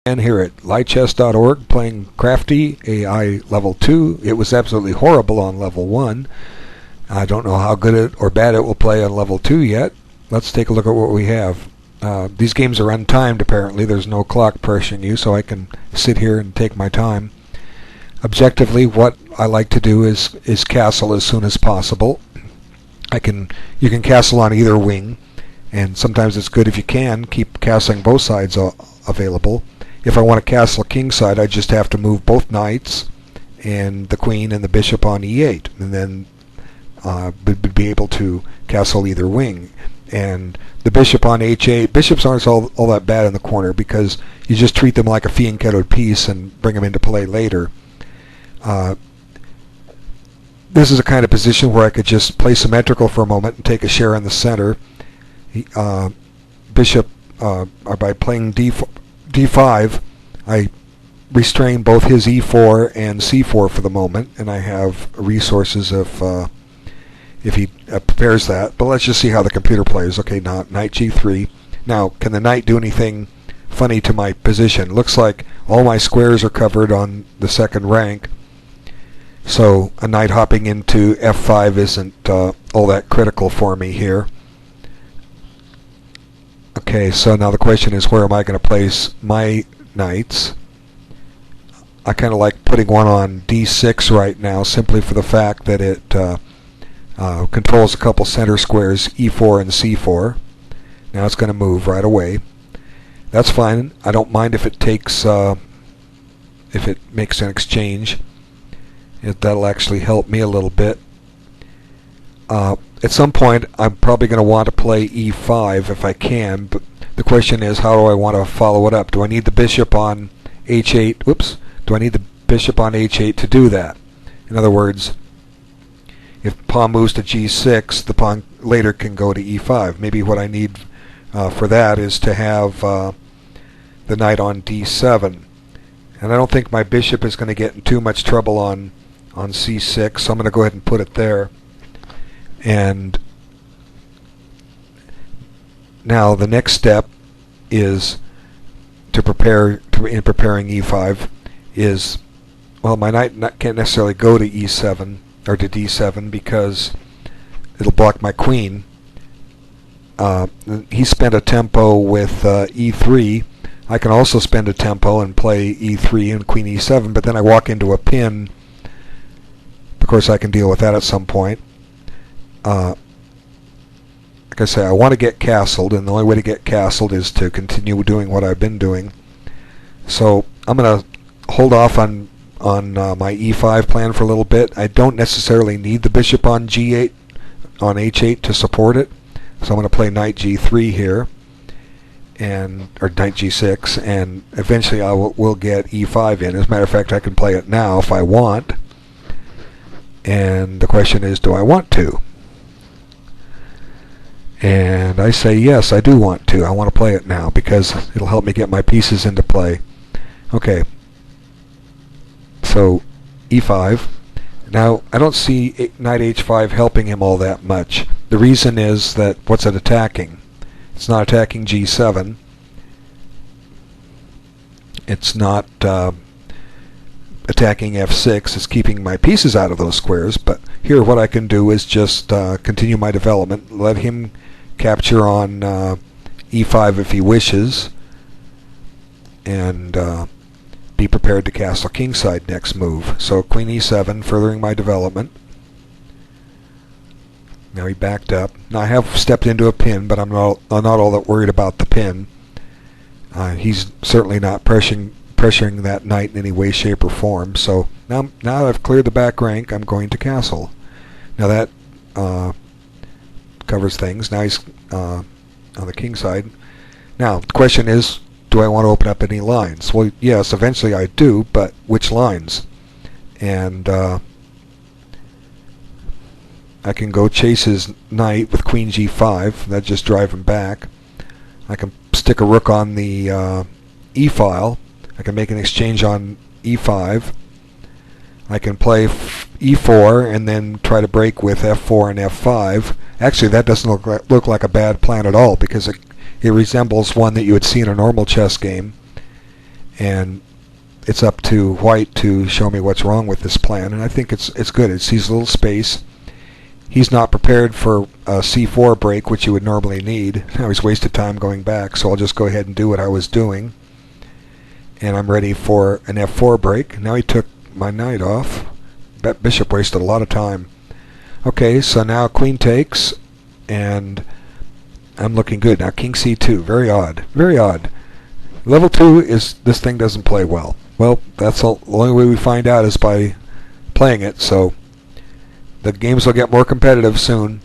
And here at lichess.org playing Crafty, AI level 2. It was absolutely horrible on level 1. I don't know how good it or bad it will play on level 2 yet. Let's take a look at what we have. These games are untimed apparently. There's no clock pressuring you, so I can sit here and take my time. Objectively, what I like to do is castle as soon as possible. You can castle on either wing, and sometimes it's good if you can keep castling both sides available. If I want to castle kingside, I just have to move both knights and the queen and the bishop on e8, and then be able to castle either wing. And the bishop on h8, bishops aren't all that bad in the corner because you just treat them like a fianchettoed piece and bring them into play later. This is a kind of position where I could just play symmetrical for a moment and take a share in the center. Bishop, by playing d5, I restrain both his e4 and c4 for the moment, and I have resources if he prepares that. But let's just see how the computer plays. Okay, now knight g3. Now, can the knight do anything funny to my position? Looks like all my squares are covered on the second rank, so a knight hopping into f5 isn't all that critical for me here. Okay, so now the question is, where am I going to place my knights? I kind of like putting one on d6 right now, simply for the fact that it controls a couple center squares, e4 and c4. Now it's going to move right away. That's fine. I don't mind if it takes, if it makes an exchange. That'll actually help me a little bit. At some point, I'm probably going to want to play e5 if I can, but the question is, how do I want to follow it up? Do I need the bishop on h8? Whoops. Do I need the bishop on h8 to do that? In other words, if pawn moves to g6, the pawn later can go to e5. Maybe what I need for that is to have the knight on d7. And I don't think my bishop is going to get in too much trouble on c6, so I'm going to go ahead and put it there. And now the next step is in preparing e5 is, well, my knight can't necessarily go to e7 or to d7 because it'll block my queen. He spent a tempo with e3. I can also spend a tempo and play e3 and queen e7, but then I walk into a pin. Of course, I can deal with that at some point. Like I say, I want to get castled, and the only way to get castled is to continue doing what I've been doing. So I'm going to hold off on my e5 plan for a little bit. I don't necessarily need the bishop on g8, on h8 to support it. So I'm going to play knight g3 here, or knight g6, and eventually I will get e5 in. As a matter of fact, I can play it now if I want. And the question is, do I want to? And I say yes, I do want to. I want to play it now because it'll help me get my pieces into play. Okay. So e5. Now I don't see knight h5 helping him all that much. The reason is that what's it attacking? It's not attacking g7. It's not attacking f6. It's keeping my pieces out of those squares. But here what I can do is just continue my development. Let him capture on e5 if he wishes, and be prepared to castle kingside next move. So queen e7, furthering my development. Now he backed up. Now I have stepped into a pin, but I'm not all that worried about the pin. He's certainly not pressuring that knight in any way, shape, or form. So now I've cleared the back rank, I'm going to castle. Now that covers things. Now he's on the king side. Now the question is, do I want to open up any lines? Well, yes, eventually I do, but which lines? And I can go chase his knight with queen g5. That just drive him back. I can stick a rook on the e-file. I can make an exchange on e5. I can play e4 and then try to break with f4 and f5. Actually, that doesn't look like a bad plan at all because it resembles one that you would see in a normal chess game. and it's up to White to show me what's wrong with this plan, and I think it's good. It sees a little space. He's not prepared for a C4 break, which you would normally need. Now he's wasted time going back, so I'll just go ahead and do what I was doing. And I'm ready for an F4 break. Now he took my knight off. That bishop wasted a lot of time. Okay, so now queen takes, and I'm looking good. Now king c2, very odd, very odd. Level 2 is, this thing doesn't play well. Well, that's the only way we find out is by playing it, so the games will get more competitive soon,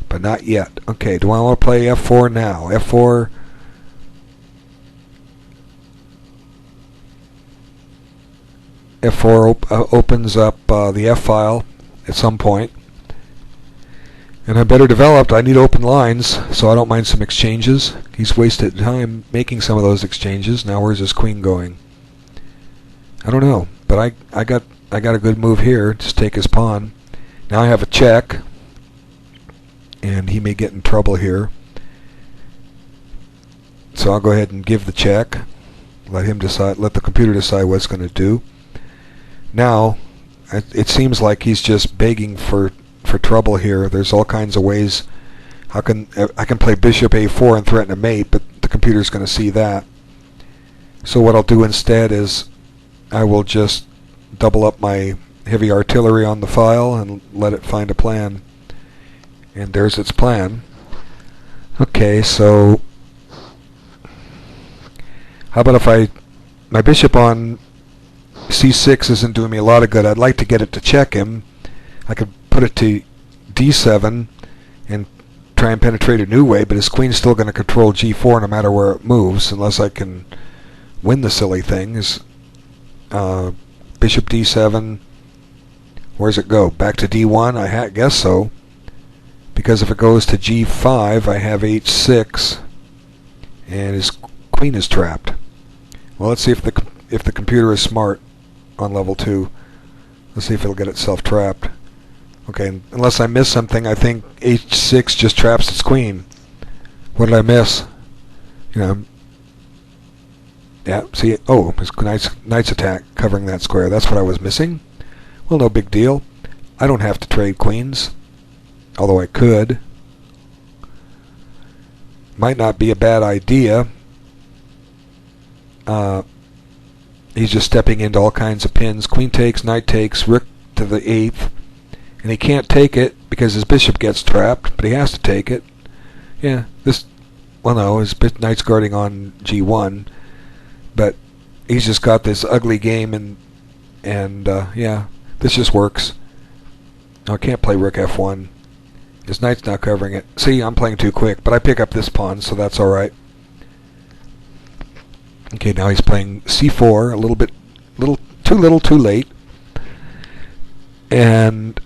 but not yet. Okay, do I want to play f4 now? F4... F4 opens up the F file at some point. And I'm better developed. I need open lines, so I don't mind some exchanges. He's wasted time making some of those exchanges. Now where's his queen going? I don't know, but I got a good move here. Just take his pawn. Now I have a check, and he may get in trouble here. So I'll go ahead and give the check. Let him decide. Let the computer decide what it's going to do. Now, it seems like he's just begging for trouble here. There's all kinds of ways. I can play bishop a4 and threaten a mate, but the computer's going to see that. So what I'll do instead is I will just double up my heavy artillery on the file and let it find a plan. And there's its plan. Okay, so how about if my bishop on c6 isn't doing me a lot of good. I'd like to get it to check him. I could put it to d7 and try and penetrate a new way, but his queen's still going to control g4 no matter where it moves, unless I can win the silly thing. Is bishop d7, where's it go? Back to d1? I guess so, because if it goes to g5, I have h6, and his queen is trapped. Well, let's see if the computer is smart on level 2. Let's see if it'll get itself trapped. Okay, unless I miss something, I think h6 just traps its queen. What did I miss? You know, yeah, see, oh, his knight's attack covering that square. That's what I was missing. Well, no big deal. I don't have to trade queens, although I could. Might not be a bad idea. He's just stepping into all kinds of pins. Queen takes, knight takes, rook to the 8th. And he can't take it because his bishop gets trapped, but he has to take it. Yeah, well no, his knight's guarding on g1, but he's just got this ugly game, and yeah, this just works. No, I can't play rook f1. His knight's not covering it. See, I'm playing too quick, but I pick up this pawn, so that's alright. Okay, now he's playing c4, a little too little, too late. And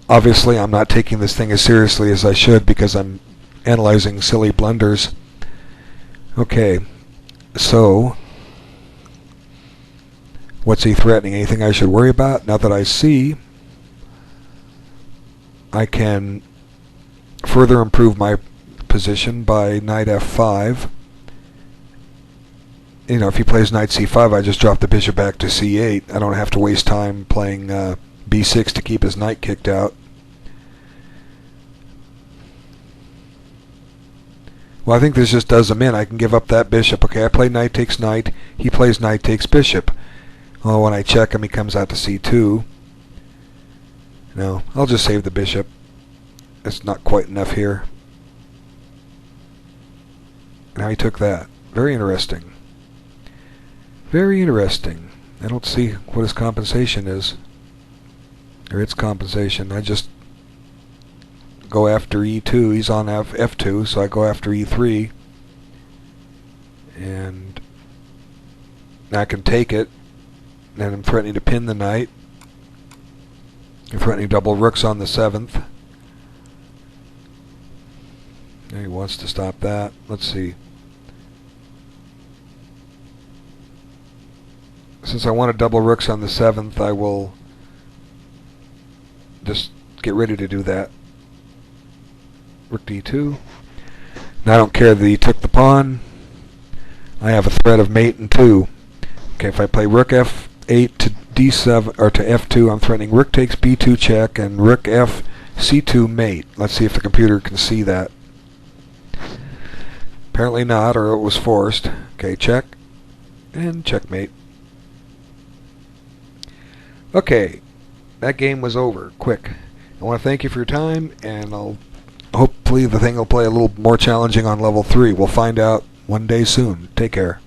obviously I'm not taking this thing as seriously as I should because I'm analyzing silly blunders. Okay, so what's he threatening? Anything I should worry about? Now that I see, I can further improve my position by knight f5. You know, if he plays knight c5, I just drop the bishop back to c8. I don't have to waste time playing b6 to keep his knight kicked out. Well, I think this just does him in. I can give up that bishop. Okay, I play knight takes knight. He plays knight takes bishop. Well, when I check him, he comes out to c2. No, I'll just save the bishop. It's not quite enough here. Now he took that. Very interesting. Very interesting. I don't see what his compensation is, or its compensation. I just go after e2. He's on f2, so I go after e3, and now I can take it. And I'm threatening to pin the knight. I'm threatening double rooks on the 7th. And he wants to stop that. Let's see. Since I want to double rooks on the 7th, I will just get ready to do that. Rook d2. Now I don't care that he took the pawn. I have a threat of mate and 2. Okay, if I play rook f8 to d7 or to f2, I'm threatening rook takes b2 check and rook f c2 mate. Let's see if the computer can see that. Apparently not, or it was forced. Okay, check and checkmate. Okay, that game was over quick. I want to thank you for your time, and hopefully the thing will play a little more challenging on level 3. We'll find out one day soon. Take care.